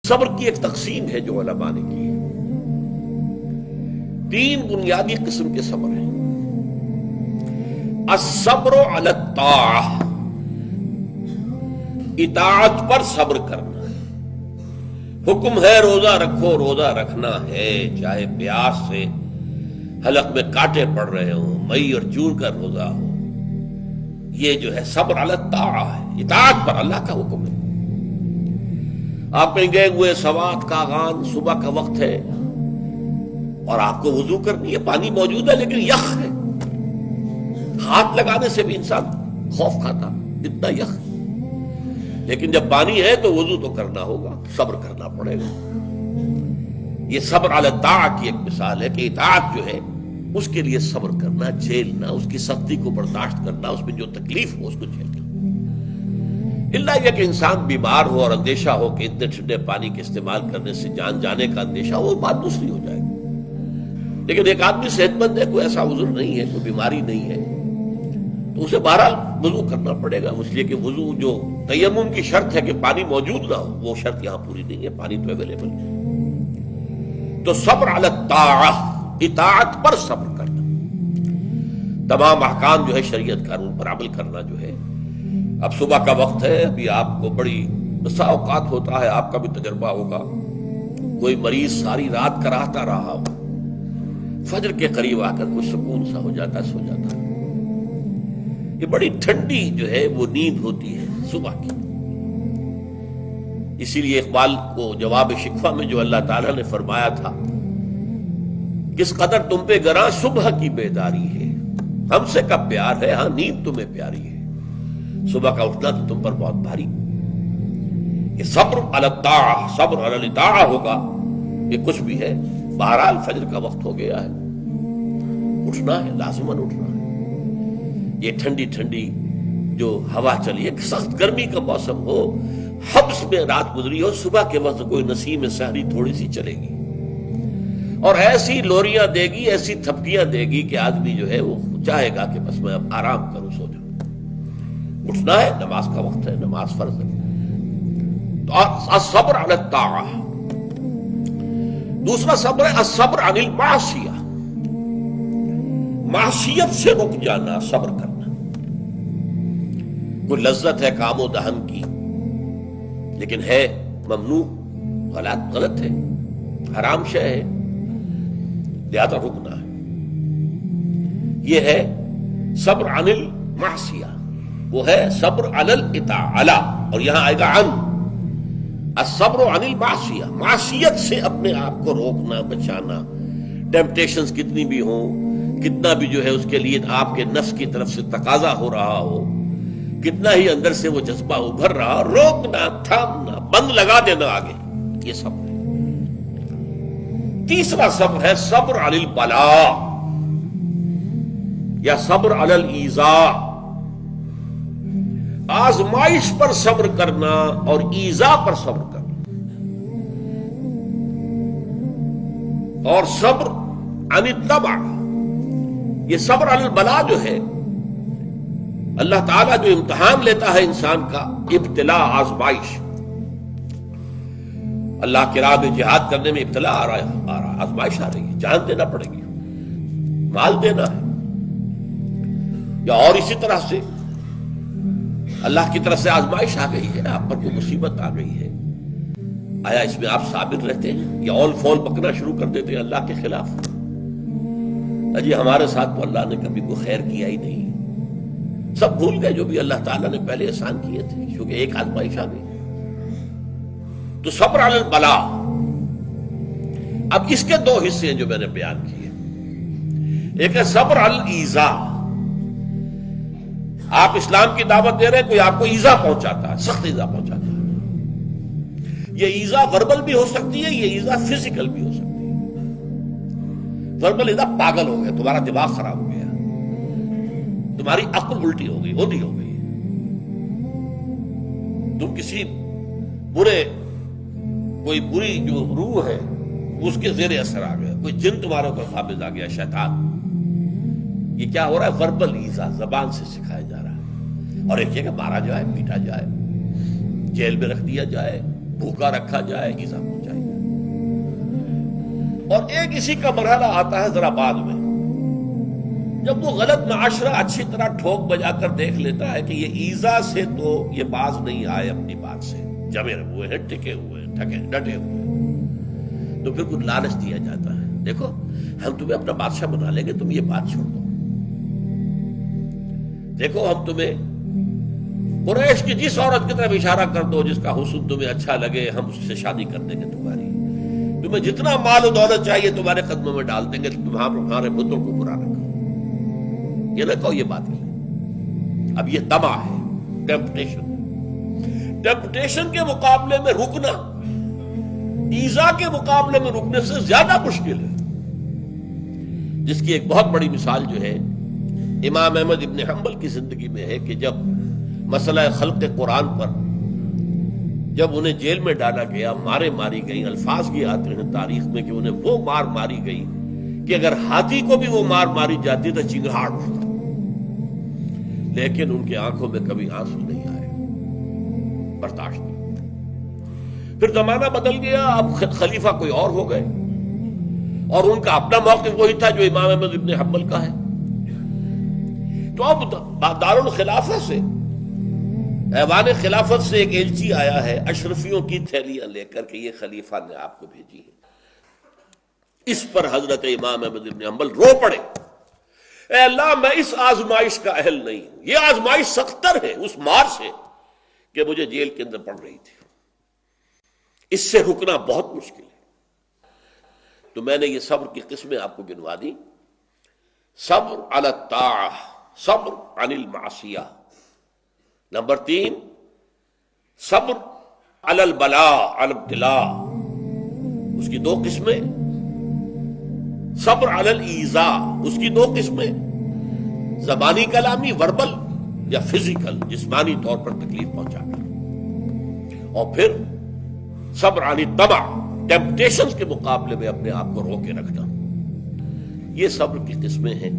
صبر کی ایک تقسیم ہے جو علماء نے کی ہے۔ تین بنیادی قسم کے صبر ہیں۔ الصبر علی الطاعہ، اطاعت پر صبر کرنا۔ حکم ہے روزہ رکھو، روزہ رکھنا ہے، چاہے پیاس سے حلق میں کانٹے پڑ رہے ہوں، مئی اور جون کا روزہ ہو۔ یہ جو ہے صبر علی الطاعہ ہے، اطاعت پر اللہ کا حکم ہے۔ آپ کہیں گئے ہوئے سوات کا اذان صبح کا وقت ہے اور آپ کو وضو کرنی ہے، پانی موجود ہے لیکن یخ ہے، ہاتھ لگانے سے بھی انسان خوف کھاتا، اتنا یخ۔ لیکن جب پانی ہے تو وضو تو کرنا ہوگا، صبر کرنا پڑے گا۔ یہ صبر علی الطاعہ کی ایک مثال ہے کہ اطاعت جو ہے اس کے لیے صبر کرنا، جھیلنا، اس کی سختی کو برداشت کرنا، اس میں جو تکلیف ہو اس کو جھیلنا۔ اللہ یہ کہ انسان بیمار ہو اور اندیشہ ہو کہ اتنے ٹھنڈے پانی کے استعمال کرنے سے جان جانے کا اندیشہ ہو، وہ بات دوسری ہو جائے گی۔ لیکن ایک آدمی صحت مند ہے، کوئی ایسا عذر نہیں ہے، کوئی بیماری نہیں ہے، تو اسے بہرحال وضو کرنا پڑے گا، اس لیے کہ وضو جو تیمم کی شرط ہے کہ پانی موجود نہ ہو، وہ شرط یہاں پوری نہیں ہے، پانی تو اویلیبل ہے۔ تو صبر علی الطاعہ، اطاعت پر صبر کرنا، تمام احکام جو ہے شریعت کا ان پر عمل کرنا جو ہے۔ اب صبح کا وقت ہے، ابھی آپ کو بڑی بسا اوقات ہوتا ہے، آپ کا بھی تجربہ ہوگا، کوئی مریض ساری رات کراہتا رہا ہو، فجر کے قریب آ کر کوئی سکون سا ہو جاتا ہے، سو جاتا ہے۔ یہ بڑی ٹھنڈی جو ہے وہ نیند ہوتی ہے صبح کی۔ اسی لیے اقبال کو جواب شکوہ میں جو اللہ تعالیٰ نے فرمایا تھا، کس قدر تم پہ گراں صبح کی بیداری ہے، ہم سے کب پیار ہے، ہاں نیند تمہیں پیاری ہے، صبح کا اٹھنا تو تم پر بہت بھاری۔ یہ صبر علی الطاعہ، صبر علی الطاعہ ہوگا، یہ کچھ بھی ہے، بہرحال فجر کا وقت ہو گیا ہے، اٹھنا ہے، لازماً اٹھنا ہے۔ یہ ٹھنڈی ٹھنڈی جو ہوا چلی، ایک سخت گرمی کا موسم ہو، حبس میں رات گزری ہو، صبح کے وقت کوئی نسیم سحری تھوڑی سی چلے گی اور ایسی لوریاں دے گی، ایسی تھپکیاں دے گی کہ آدمی جو ہے وہ چاہے گا کہ بس میں اب آرام کروں، سو جاؤں۔ اٹھنا ہے، نماز کا وقت ہے، نماز فرض ہے۔ تو الصبر علی الطاعہ۔ دوسرا صبر ہے الصبر عن المعصیہ، معصیت سے رک جانا، صبر کرنا۔ کوئی لذت ہے کام و دہن کی لیکن ہے ممنوع، غلط ہے، حرام شے ہے، لہذا رکنا ہے۔ یہ ہے صبر عن المعصیہ، وہ ہے صبر علی الاطاعہ، اور یہاں آئے گا عن الصبر عن المعصیہ، معصیت سے اپنے آپ کو روکنا، بچانا۔ ٹیمپٹیشنز کتنی بھی ہوں، کتنا بھی جو ہے اس کے لیے آپ کے نفس کی طرف سے تقاضا ہو رہا ہو، کتنا ہی اندر سے وہ جذبہ ابھر رہا، روکنا، تھامنا، بند لگا دینا آگے، یہ صبر ہے۔ تیسرا صبر ہے صبر علی البلاء یا صبر علی الایذاء، آزمائش پر صبر کرنا اور ایذا پر صبر کرنا۔ اور صبر عن الطبع، یہ صبر علی البلاء جو ہے، اللہ تعالیٰ جو امتحان لیتا ہے انسان کا، ابتلاء، آزمائش۔ اللہ کی راہ میں جہاد کرنے میں ابتلاء آ رہا، آزمائش آ رہی ہے، جان دینا پڑے گی، مال دینا ہے، یا اور اسی طرح سے اللہ کی طرف سے آزمائش آ گئی ہے، آپ پر کوئی مصیبت آ گئی ہے، آیا اس میں آپ صابر رہتے ہیں یا اول فول بکنا شروع کر دیتے ہیں اللہ کے خلاف؟ جی ہمارے ساتھ تو اللہ نے کبھی کوئی خیر کیا ہی نہیں، سب بھول گئے جو بھی اللہ تعالیٰ نے پہلے احسان کیے تھے، کیونکہ ایک آزمائش آ گئی۔ تو صبر علی البلاء۔ اب اس کے دو حصے ہیں جو میں نے بیان کیے، ایک ہے صبر علی الایذاء، آپ اسلام کی دعوت دے رہے ہیں، کوئی آپ کو ایذا پہنچاتا ہے، سخت ایذا پہنچاتا ہے۔ یہ ایذا وربل بھی ہو سکتی ہے، یہ ایذا فزیکل بھی ہو سکتی ہے۔ وربل ایذا، پاگل ہو گیا، تمہارا دماغ خراب ہو گیا، تمہاری عقل الٹی ہو گئی، اونی ہو گئی، تم کسی کوئی بری جو روح ہے اس کے زیر اثر آ گیا، کوئی جن تمہارے اوپر قابض آ گیا، شیطان۔ یہ کیا ہو رہا ہے؟ وربل ایذا، زبان سے سکھایا جا رہا ہے۔ اور ایک یہ کہ مارا جائے، پیٹا جائے، جیل میں رکھ دیا جائے، بھوکا رکھا جائے ایذا پہنچائی جائے. اور ایک اسی کا مرحلہ آتا ہے ذرا بعد میں، جب وہ غلط معاشرہ اچھی طرح ٹھوک بجا کر دیکھ لیتا ہے کہ یہ ایذا سے تو یہ باز نہیں آئے، اپنی بات سے جمے ہوئے ہیں، ٹکے ہوئے ہیں، ڈٹے ہوئے ہیں، تو پھر کچھ لالچ دیا جاتا ہے، دیکھو ہم تمہیں اپنا بادشاہ بنا لیں گے، تم یہ بات چھوڑ دو، دیکھو ہم تمہیں قریش کی جس عورت کی طرف اشارہ کر دو جس کا حسن تمہیں اچھا لگے، ہم اس سے شادی کر دیں گے تمہاری، تمہیں جتنا مال و دولت چاہیے تمہارے قدموں میں ڈال دیں گے، تمہارے بتوں کو برا رکھو. یہ نہ کہو یہ بات نہیں. اب یہ طمع ہے، ٹیمپٹیشن کے مقابلے میں رکنا ایذا کے مقابلے میں رکنے سے زیادہ مشکل ہے، جس کی ایک بہت بڑی مثال جو ہے امام احمد ابن حنبل کی زندگی میں ہے کہ جب مسئلہ خلق قرآن پر جب انہیں جیل میں ڈالا گیا، ماری گئی، الفاظ یہ آتے ہیں تاریخ میں کہ انہیں وہ ماری گئی کہ اگر ہاتھی کو بھی وہ ماری جاتی تو چنگھاڑ اٹھتا، لیکن ان کی آنکھوں میں کبھی آنسو نہیں آئے، برداشت نہیں. پھر زمانہ بدل گیا، اب خلیفہ کوئی اور ہو گئے، اور ان کا اپنا موقف وہی تھا جو امام احمد ابن حنبل کا ہے. تو اب دارالخلافہ سے، ایوان خلافت سے ایک ایلچی آیا ہے اشرفیوں کی تھیلیاں لے کر کے یہ خلیفہ نے آپ کو بھیجی ہے. اس پر حضرت امام احمد ابن حنبل رو پڑے، اے اللہ میں اس آزمائش کا اہل نہیں ہوں، یہ آزمائش سختر ہے اس مار سے کہ مجھے جیل کے اندر پڑ رہی تھی، اس سے رکنا بہت مشکل ہے. تو میں نے یہ صبر کی قسمیں آپ کو گنوا دی. صبر علی الطاعہ، صبر عن المعصیہ. نمبر 3 صبر علی البلاء، علی الابتلاء، اس کی 2 قسمیں. صبر علی الایذاء، اس کی 2 قسمیں، زبانی کلامی وربل یا فزیکل جسمانی طور پر تکلیف پہنچا کر. اور پھر صبر عن الطمع، ٹیمپٹیشنز کے مقابلے میں اپنے آپ کو روکے رکھنا. یہ صبر کی قسمیں ہیں.